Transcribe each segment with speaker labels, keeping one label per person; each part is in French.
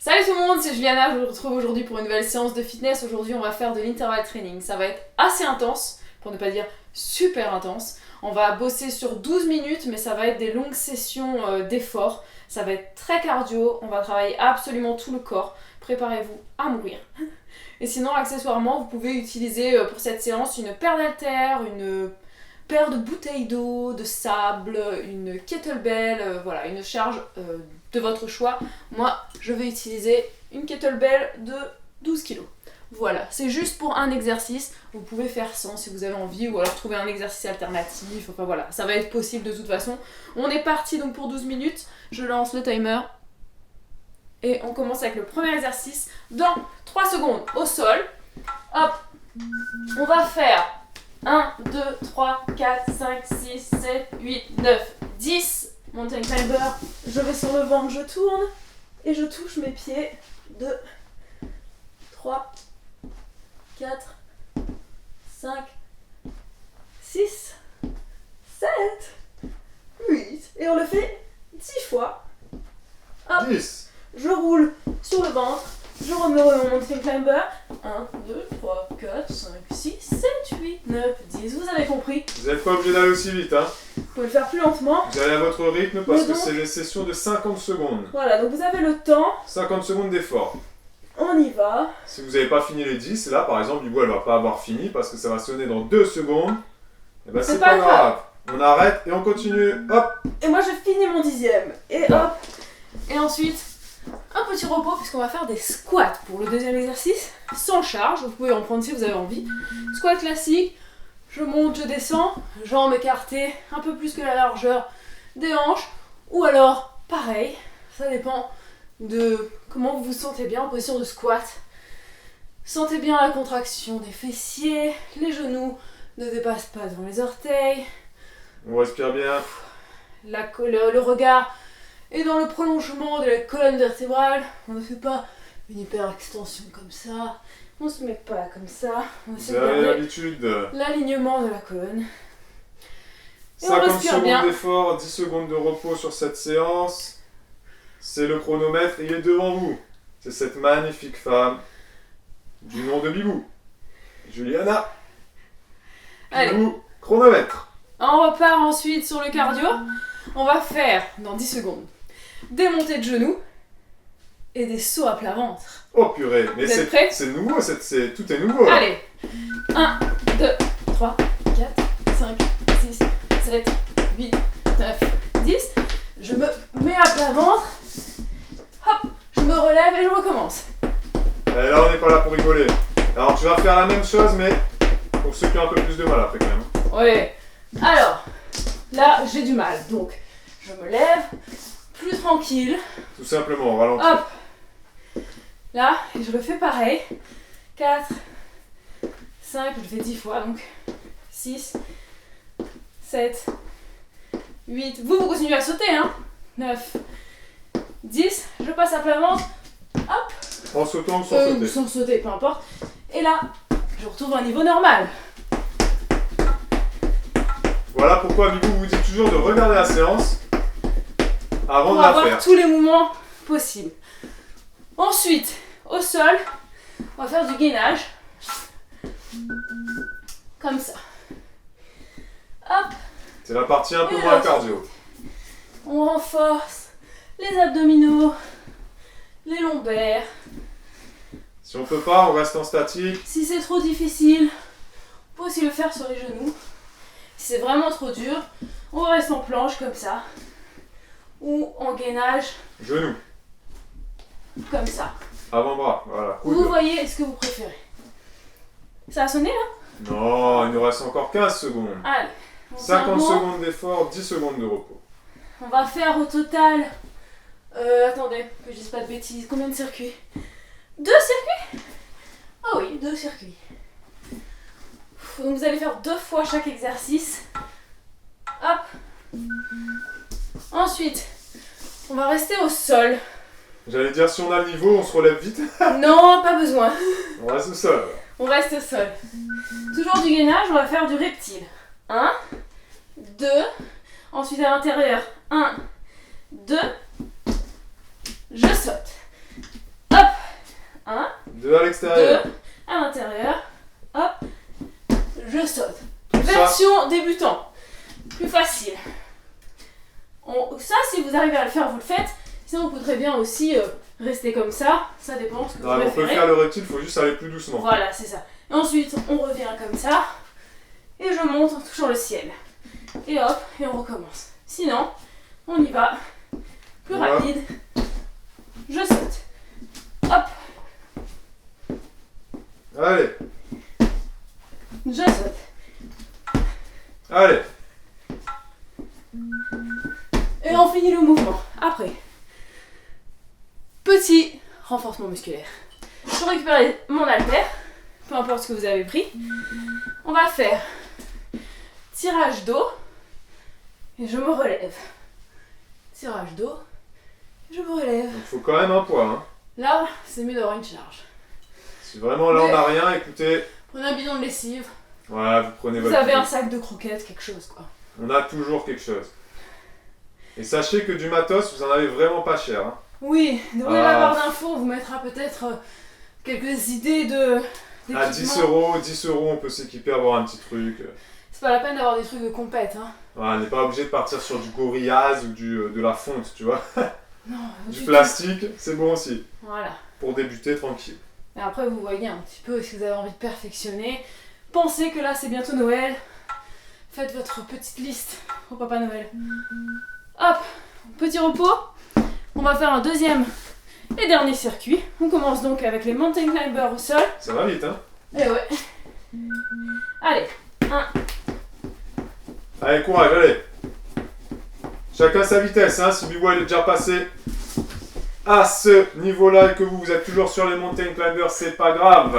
Speaker 1: Salut tout le monde, c'est Juliana, je vous retrouve aujourd'hui pour une nouvelle séance de fitness. Aujourd'hui on va faire de l'intervalle training, ça va être assez intense, pour ne pas dire super intense. On va bosser sur 12 minutes mais ça va être des longues sessions d'efforts. Ça va être très cardio, on va travailler absolument tout le corps. Préparez-vous à mourir. Et sinon accessoirement vous pouvez utiliser pour cette séance une paire d'haltères, une paire de bouteilles d'eau, de sable, une kettlebell, voilà, une charge de votre choix. Moi, je vais utiliser une kettlebell de 12 kg. Voilà, c'est juste pour un exercice. Vous pouvez faire sans si vous avez envie, ou alors trouver un exercice alternatif. Enfin voilà, ça va être possible de toute façon. On est parti donc pour 12 minutes. Je lance le timer. Et on commence avec le premier exercice dans 3 secondes au sol. Hop, on va faire 1, 2, 3, 4, 5, 6, 7, 8, 9, 10. Mountain climber, je vais sur le ventre, je tourne et je touche mes pieds. 2, 3, 4, 5, 6, 7, 8. Et on le fait 10 fois. Hop,
Speaker 2: 10.
Speaker 1: je roule sur le ventre. Je remets mon mountain climber. 1, 2, 3, 4, 5, 6, 7, 8, 9, 10. Vous avez compris.
Speaker 2: Vous n'êtes pas obligé d'aller aussi vite, hein.
Speaker 1: Vous pouvez le faire plus lentement.
Speaker 2: Vous allez à votre rythme parce
Speaker 1: Mais
Speaker 2: que
Speaker 1: donc-
Speaker 2: c'est des sessions de 50 secondes.
Speaker 1: Voilà, donc vous avez le temps.
Speaker 2: 50 secondes d'effort.
Speaker 1: On y va.
Speaker 2: Si vous n'avez pas fini les 10, là par exemple, Hugo elle va pas avoir fini parce que ça va sonner dans 2 secondes. Et ben c'est pas grave. On arrête et on continue. Hop.
Speaker 1: Et moi je finis mon 10e. Et hop. Et ensuite, un petit repos puisqu'on va faire des squats pour le deuxième exercice. Sans charge, vous pouvez en prendre si vous avez envie. Squat classique. Je monte, je descends. Jambes écartées un peu plus que la largeur des hanches. Ou alors, pareil. Ça dépend de comment vous vous sentez bien en position de squat. Sentez bien la contraction des fessiers. Les genoux ne dépassent pas devant les orteils.
Speaker 2: On respire bien.
Speaker 1: Le regard est dans le prolongement de la colonne vertébrale. On ne fait pas une hyper extension comme ça. On se met pas comme ça. On essaie
Speaker 2: Vous
Speaker 1: de
Speaker 2: avez
Speaker 1: garder
Speaker 2: l'habitude.
Speaker 1: l'alignement de la colonne. Et on
Speaker 2: 50
Speaker 1: respire
Speaker 2: secondes
Speaker 1: bien.
Speaker 2: d'effort, 10 secondes de repos sur cette séance. C'est le chronomètre, il est devant vous. C'est cette magnifique femme du nom de Bibou. Juliana.
Speaker 1: Allez.
Speaker 2: Bibou, chronomètre.
Speaker 1: On repart ensuite sur le cardio. On va faire, dans 10 secondes, des montées de genoux et des sauts à plat ventre.
Speaker 2: Oh purée, mais
Speaker 1: Vous êtes prêts ?
Speaker 2: c'est nouveau, tout est nouveau là.
Speaker 1: Allez, 1, 2, 3, 4, 5, 6, 7, 8, 9, 10. Je me mets à plat ventre. Hop, je me relève et je recommence.
Speaker 2: Et là on n'est pas là pour rigoler. Alors tu vas faire la même chose mais pour ceux qui ont un peu plus de mal après quand même.
Speaker 1: Ouais. Alors, là j'ai du mal. Donc, je me lève, plus tranquille.
Speaker 2: Tout simplement, on ralentit.
Speaker 1: Hop. Là, et je le fais pareil. 4, 5, je le fais 10 fois, donc 6, 7, 8. Vous continuez à sauter, hein. 9, 10. Je passe à plat ventre. Hop.
Speaker 2: En sautant ou sans sauter.
Speaker 1: Sans sauter, peu importe. Et là, je retrouve un niveau normal.
Speaker 2: Voilà pourquoi Bibou vous dit toujours de regarder la séance avant
Speaker 1: Pour
Speaker 2: de la
Speaker 1: avoir
Speaker 2: faire.
Speaker 1: tous les mouvements possibles. Ensuite, au sol, on va faire du gainage. Comme ça. Hop,
Speaker 2: C'est la partie un peu
Speaker 1: Et
Speaker 2: moins
Speaker 1: là.
Speaker 2: cardio.
Speaker 1: on renforce les abdominaux, les lombaires.
Speaker 2: Si on peut pas, on reste en statique.
Speaker 1: Si c'est trop difficile, on peut aussi le faire sur les genoux. Si c'est vraiment trop dur, on reste en planche comme ça. Ou en gainage
Speaker 2: Genou,
Speaker 1: comme ça.
Speaker 2: avant-bras, voilà.
Speaker 1: Vous
Speaker 2: Coude.
Speaker 1: voyez ce que vous préférez. Ça a sonné là ?
Speaker 2: Non, il nous reste encore 15 secondes.
Speaker 1: Allez. on fait un
Speaker 2: 50
Speaker 1: bond.
Speaker 2: secondes d'effort, 10 secondes de repos.
Speaker 1: On va faire au total. Attendez, que je dise pas de bêtises. Combien de circuits ? 2 circuits ? Ah oui, 2 circuits. Donc vous allez faire 2 fois chaque exercice. Hop. Ensuite, on va rester au sol.
Speaker 2: J'allais dire si on a le niveau, on se relève vite.
Speaker 1: Non, pas besoin.
Speaker 2: On reste au sol.
Speaker 1: On reste au sol. Toujours du gainage, on va faire du reptile. 1, 2, ensuite à l'intérieur. 1, 2, je saute.
Speaker 2: 2 à l'extérieur.
Speaker 1: 2 à l'intérieur. Hop, je saute.
Speaker 2: Tout ça.
Speaker 1: Version débutant. Plus facile. Ça, si vous arrivez à le faire, vous le faites. Sinon, vous pouvez très bien aussi rester comme ça. Ça dépend de ce que vous
Speaker 2: On peut
Speaker 1: préférez.
Speaker 2: faire le reptile, il faut juste aller plus doucement.
Speaker 1: Voilà, c'est ça. Et ensuite, on revient comme ça. Et je monte en touchant le ciel. Et hop, et on recommence. Sinon, on y va. Plus
Speaker 2: Voilà.
Speaker 1: rapide. Je saute. Hop,
Speaker 2: Allez,
Speaker 1: je saute.
Speaker 2: allez.
Speaker 1: Et on finit le mouvement. Après, petit renforcement musculaire. Je récupère mon haltère, peu importe ce que vous avez pris. On va faire tirage d'eau et je me relève. Tirage d'eau, je me relève.
Speaker 2: Il faut quand même un poids. Hein.
Speaker 1: Là, c'est mieux d'avoir une charge.
Speaker 2: Si vraiment là on n'a rien, écoutez,
Speaker 1: Prenez un bidon de lessive.
Speaker 2: voilà, vous prenez
Speaker 1: Vous
Speaker 2: votre
Speaker 1: avez un
Speaker 2: bidon.
Speaker 1: sac de croquettes, quelque chose quoi.
Speaker 2: On a toujours quelque chose. Et sachez que du matos, vous en avez vraiment pas cher. Hein.
Speaker 1: Oui, dans la barre d'infos, on vous mettra peut-être quelques idées
Speaker 2: À 10 euros, 10 euros, on peut s'équiper, avoir un petit truc.
Speaker 1: C'est pas la peine d'avoir des trucs de compète, hein.
Speaker 2: Voilà, on n'est pas obligé de partir sur du Gorillaz ou de la fonte, tu vois.
Speaker 1: Non,
Speaker 2: Du plastique, c'est bon aussi.
Speaker 1: Voilà.
Speaker 2: Pour débuter tranquille.
Speaker 1: Et après, vous voyez un petit peu si vous avez envie de perfectionner. Pensez que là, c'est bientôt Noël. Faites votre petite liste au Papa Noël. Hop, petit repos. On va faire un deuxième et dernier circuit. On commence donc avec les mountain climbers au sol.
Speaker 2: Ça va vite, hein.
Speaker 1: Et ouais. Allez, 1,
Speaker 2: Allez, courage, allez. Chacun sa vitesse, hein. Si Bibou elle est déjà passé à ce niveau-là et que vous êtes toujours sur les mountain climbers, c'est pas grave.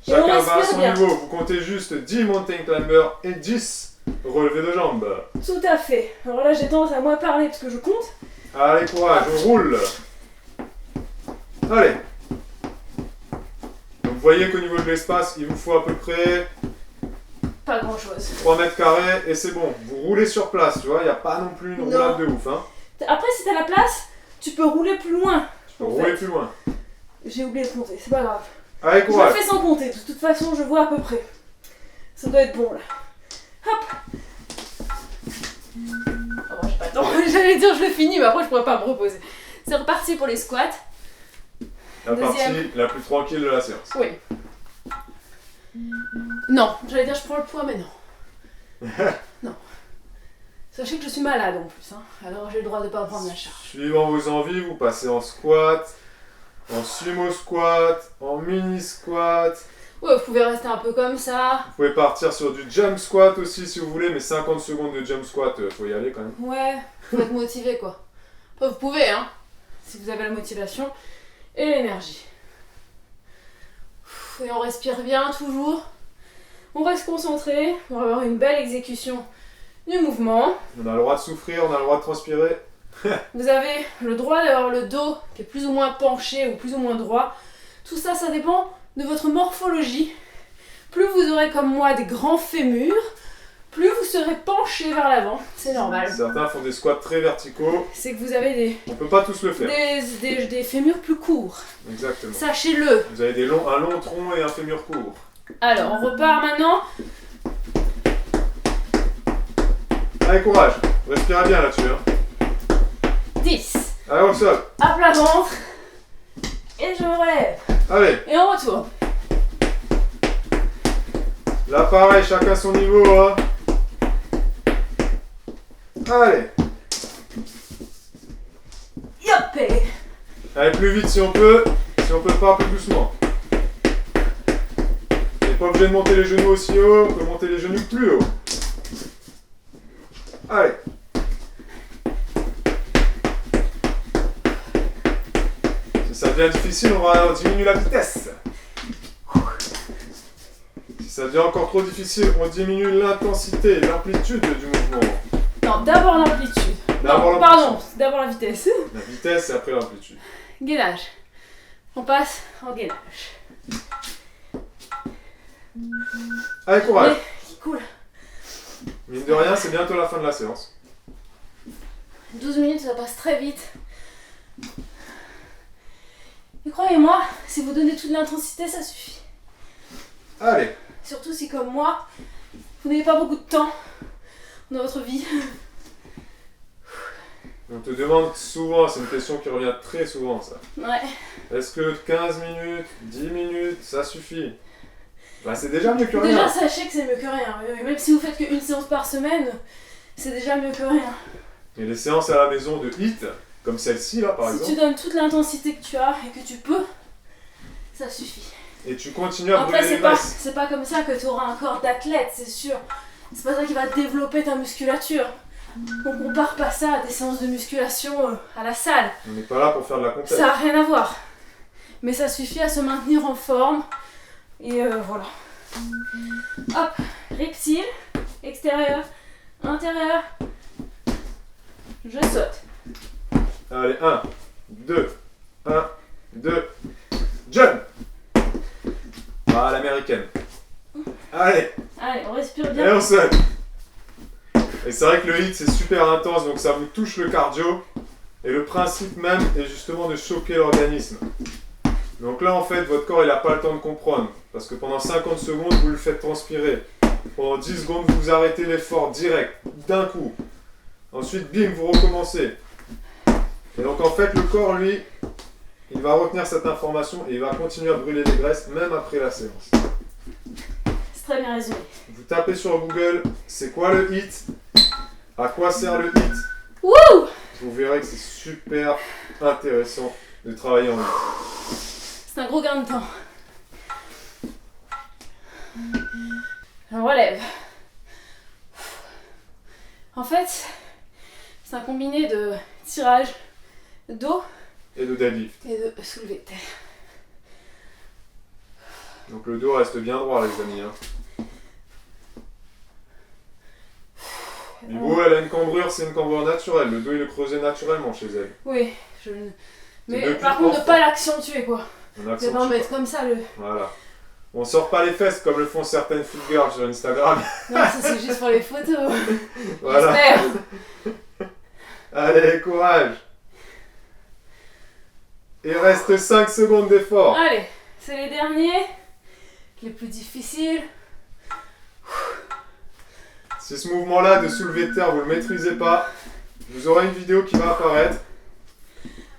Speaker 1: Et on
Speaker 2: Chacun va à
Speaker 1: respire
Speaker 2: son
Speaker 1: bien.
Speaker 2: niveau. Vous comptez juste 10 mountain climbers et 10 relevés de jambes.
Speaker 1: tout à fait. Alors là, j'ai tendance à moins parler parce que je compte.
Speaker 2: Allez, courage, on roule. Allez. Donc vous voyez qu'au niveau de l'espace, il vous faut à peu près
Speaker 1: Pas grand chose.
Speaker 2: 3 mètres carrés et c'est bon. Vous roulez sur place, tu vois, il n'y a pas non plus une
Speaker 1: Non.
Speaker 2: roulade de ouf. Hein.
Speaker 1: Après, si t'as la place, tu peux rouler plus loin.
Speaker 2: Tu peux rouler plus loin.
Speaker 1: J'ai oublié de compter, c'est pas grave.
Speaker 2: Allez,
Speaker 1: Je le
Speaker 2: courage.
Speaker 1: fais sans compter, de toute façon, je vois à peu près. Ça doit être bon là. Hop. Oh, bon, j'ai pas le temps. J'allais dire je le finis, mais après je pourrais pas me reposer. C'est reparti pour les squats.
Speaker 2: La
Speaker 1: Deuxième.
Speaker 2: partie la plus tranquille de la séance.
Speaker 1: Oui. Non, j'allais dire je prends le poids, mais non. Non. Sachez que je suis malade en plus, hein. Alors j'ai le droit de pas prendre la charge.
Speaker 2: Suivant vos envies, vous passez en squat, en sumo squat, en mini squat.
Speaker 1: Ouais, vous pouvez rester un peu comme ça.
Speaker 2: Vous pouvez partir sur du jump squat aussi si vous voulez, mais 50 secondes de jump squat, faut y aller quand même.
Speaker 1: Ouais, faut être motivé quoi. Enfin, vous pouvez, hein, si vous avez la motivation et l'énergie. Et on respire bien toujours. On reste concentré. On va avoir une belle exécution du mouvement.
Speaker 2: On a le droit de souffrir, on a le droit de transpirer.
Speaker 1: Vous avez le droit d'avoir le dos qui est plus ou moins penché ou plus ou moins droit. Tout ça, ça dépend de votre morphologie. Plus vous aurez comme moi des grands fémurs, plus vous serez penché vers l'avant. C'est normal.
Speaker 2: Certains font des squats très verticaux,
Speaker 1: C'est que vous avez
Speaker 2: on peut pas tous le faire.
Speaker 1: des fémurs plus courts.
Speaker 2: Exactement.
Speaker 1: Sachez-le.
Speaker 2: Vous avez un long tronc et un fémur court.
Speaker 1: Alors, on repart maintenant.
Speaker 2: Allez, courage. Respirez bien là-dessus. Hein.
Speaker 1: 10.
Speaker 2: Allez, au sol.
Speaker 1: À plat ventre. Et je me relève.
Speaker 2: Allez,
Speaker 1: Et on retourne.
Speaker 2: là pareil, chacun son niveau. Hein. Allez.
Speaker 1: Yop.
Speaker 2: Allez, plus vite si on peut. Si on peut pas, plus doucement. On n'est pas obligé de monter les genoux aussi haut, on peut monter les genoux plus haut. Allez. Si ça devient difficile, on va diminuer la vitesse. Si ça devient encore trop difficile, on diminue l'intensité, l'amplitude du mouvement.
Speaker 1: Non, d'abord l'amplitude.
Speaker 2: D'abord
Speaker 1: Non,
Speaker 2: l'amplitude.
Speaker 1: pardon, d'abord la vitesse.
Speaker 2: La vitesse et après l'amplitude.
Speaker 1: Gainage. On passe en gainage.
Speaker 2: Allez, courage.
Speaker 1: Allez, qui coule.
Speaker 2: Mine de rien, c'est bientôt la fin de la séance.
Speaker 1: 12 minutes, ça passe très vite. Et croyez-moi, si vous donnez toute l'intensité, ça suffit.
Speaker 2: Allez.
Speaker 1: Surtout si, comme moi, vous n'avez pas beaucoup de temps dans votre vie.
Speaker 2: On te demande souvent, c'est une question qui revient très souvent ça.
Speaker 1: Ouais.
Speaker 2: Est-ce que 15 minutes, 10 minutes, ça suffit? Bah c'est déjà mieux que rien.
Speaker 1: Déjà, sachez que c'est mieux que rien. Même si vous faites qu'une séance par semaine, c'est déjà mieux que rien.
Speaker 2: Et les séances à la maison de HIIT, comme celle-ci là par exemple.
Speaker 1: Si tu donnes toute l'intensité que tu as et que tu peux, ça suffit.
Speaker 2: Et tu continues à
Speaker 1: Après,
Speaker 2: brûler les graisses.
Speaker 1: c'est pas comme ça que tu auras un corps d'athlète, c'est sûr. C'est pas ça qui va développer ta musculature. On compare pas ça à des séances de musculation à la salle.
Speaker 2: On n'est pas là pour faire de la compète.
Speaker 1: Ça n'a rien à voir. Mais ça suffit à se maintenir en forme. Et voilà. Hop, reptile, extérieur, intérieur. Je saute.
Speaker 2: Allez, 1, 2, 1, 2, jump. Ah, l'américaine. Allez,
Speaker 1: Allez, on respire
Speaker 2: et
Speaker 1: bien.
Speaker 2: on saute. Et c'est vrai que le HIIT c'est super intense, donc ça vous touche le cardio. Et le principe même est justement de choquer l'organisme. Donc là en fait, votre corps il n'a pas le temps de comprendre. Parce que pendant 50 secondes, vous le faites transpirer. Pendant 10 secondes, vous arrêtez l'effort direct, d'un coup. Ensuite, bim, vous recommencez. Et donc en fait, le corps, lui, il va retenir cette information et il va continuer à brûler les graisses, même après la séance.
Speaker 1: C'est très bien résumé.
Speaker 2: Vous tapez sur Google, c'est quoi le HIIT? À quoi sert le HIIT?
Speaker 1: Wouh!
Speaker 2: Vous verrez que c'est super intéressant de travailler en HIIT.
Speaker 1: C'est un gros gain de temps. On relève. En fait, c'est un combiné de tirage, de dos
Speaker 2: Et de deadlift.
Speaker 1: et de soulevé de terre.
Speaker 2: Donc le dos reste bien droit, les amis. Hein. Bibo, elle a une cambrure, c'est une cambrure naturelle. Le dos, il est creusé naturellement chez elle.
Speaker 1: Oui, mais
Speaker 2: depuis
Speaker 1: par contre, ne
Speaker 2: enfant.
Speaker 1: pas l'accentuer quoi.
Speaker 2: On
Speaker 1: Ne pas
Speaker 2: accentue
Speaker 1: mettre comme ça le.
Speaker 2: pas. Voilà. On sort pas les fesses comme le font certaines foot girls sur Instagram.
Speaker 1: Non, ça c'est juste pour les photos.
Speaker 2: Voilà.
Speaker 1: J'espère.
Speaker 2: Allez, courage. Il reste 5 secondes d'effort.
Speaker 1: Allez, c'est les derniers, les plus difficiles.
Speaker 2: Si ce mouvement-là de soulever de terre, vous ne le maîtrisez pas, vous aurez une vidéo qui va apparaître.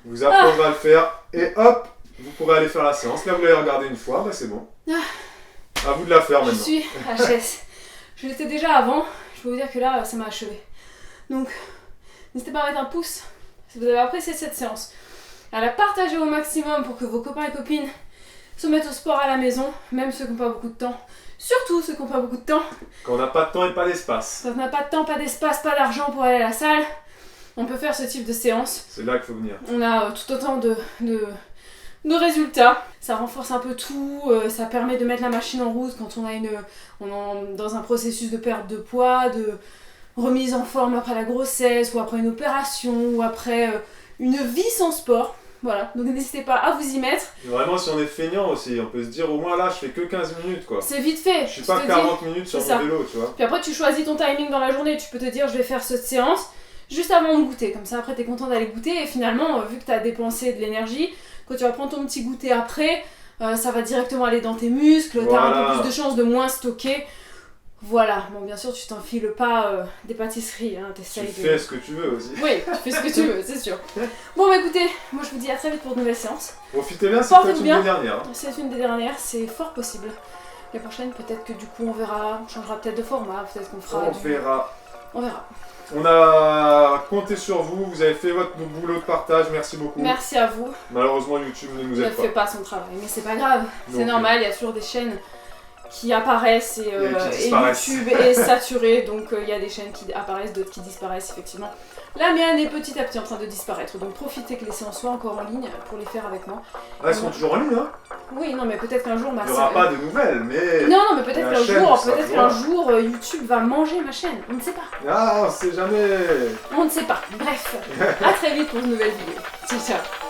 Speaker 2: Vous apprendrez à le faire. Et hop, vous pourrez aller faire la séance. Là, vous l'avez regardé une fois, bah, c'est bon. À vous de la faire
Speaker 1: Je
Speaker 2: maintenant.
Speaker 1: suis HS. Je l'étais déjà avant. Je peux vous dire que là, ça m'a achevé. Donc, n'hésitez pas à mettre un pouce si vous avez apprécié cette séance. À la partager au maximum pour que vos copains et copines se mettent au sport à la maison, même ceux qui n'ont pas beaucoup de temps. Surtout ceux qui n'ont pas beaucoup de temps.
Speaker 2: Quand on n'a pas de temps et pas d'espace.
Speaker 1: Quand on n'a pas de temps, pas d'espace, pas d'argent pour aller à la salle, on peut faire ce type de séance.
Speaker 2: C'est là qu'il faut venir.
Speaker 1: On a tout autant de résultats. Ça renforce un peu tout, ça permet de mettre la machine en route quand on est dans un processus de perte de poids, de remise en forme après la grossesse, ou après une opération, ou après une vie sans sport. Voilà, donc n'hésitez pas à vous y mettre.
Speaker 2: Et vraiment, si on est feignant aussi, on peut se dire au moins là, je fais que 15 minutes quoi.
Speaker 1: C'est vite fait.
Speaker 2: Je suis
Speaker 1: tu
Speaker 2: pas
Speaker 1: te
Speaker 2: 40 minutes sur
Speaker 1: c'est
Speaker 2: mon
Speaker 1: ça.
Speaker 2: vélo, tu vois.
Speaker 1: Puis après, tu choisis ton timing dans la journée. Tu peux te dire, je vais faire cette séance juste avant de goûter. Comme ça, après, tu es content d'aller goûter. Et finalement, vu que tu as dépensé de l'énergie, quand tu vas prendre ton petit goûter après, ça va directement aller dans tes muscles. Tu as un
Speaker 2: Voilà.
Speaker 1: peu plus de chances de moins stocker. Voilà. Bon, bien sûr, tu t'enfiles pas des pâtisseries. Hein,
Speaker 2: Tu
Speaker 1: t'essayes de...
Speaker 2: fais ce que tu veux aussi.
Speaker 1: Oui, tu fais ce que tu veux, c'est sûr. Bon, bah écoutez, moi je vous dis à très vite pour de nouvelles séances.
Speaker 2: Profitez bien, c'est
Speaker 1: Portez-vous
Speaker 2: peut-être une
Speaker 1: bien.
Speaker 2: des dernières. Hein.
Speaker 1: C'est une des dernières, c'est fort possible. Les prochaines, peut-être que du coup, on verra, on changera peut-être de format, peut-être qu'on fera.
Speaker 2: On verra.
Speaker 1: On verra.
Speaker 2: On a compté sur vous, vous avez fait votre boulot de partage, merci beaucoup.
Speaker 1: Merci à vous.
Speaker 2: Malheureusement, YouTube ne nous
Speaker 1: Ne
Speaker 2: aide
Speaker 1: fait
Speaker 2: pas.
Speaker 1: pas son travail, mais c'est pas grave. C'est
Speaker 2: Donc,
Speaker 1: normal, il y a toujours des chaînes qui apparaissent
Speaker 2: qui
Speaker 1: et
Speaker 2: disparaissent.
Speaker 1: YouTube est saturé, donc il y a des chaînes qui apparaissent, d'autres qui disparaissent effectivement. La mienne est petit à petit en train de disparaître, donc profitez que les séances soient encore en ligne pour les faire avec moi.
Speaker 2: Ah, ils sont toujours en ligne, hein.
Speaker 1: Oui, non, mais peut-être qu'un jour ma
Speaker 2: Il n'y aura pas de nouvelles, mais.
Speaker 1: Non, non, mais peut-être
Speaker 2: La
Speaker 1: qu'un
Speaker 2: chaîne
Speaker 1: jour,
Speaker 2: sera toujours là.
Speaker 1: YouTube va manger ma chaîne. On ne sait pas.
Speaker 2: Ah, on sait jamais.
Speaker 1: On ne sait pas. Bref, à très vite pour une nouvelle vidéo. Ciao, ciao.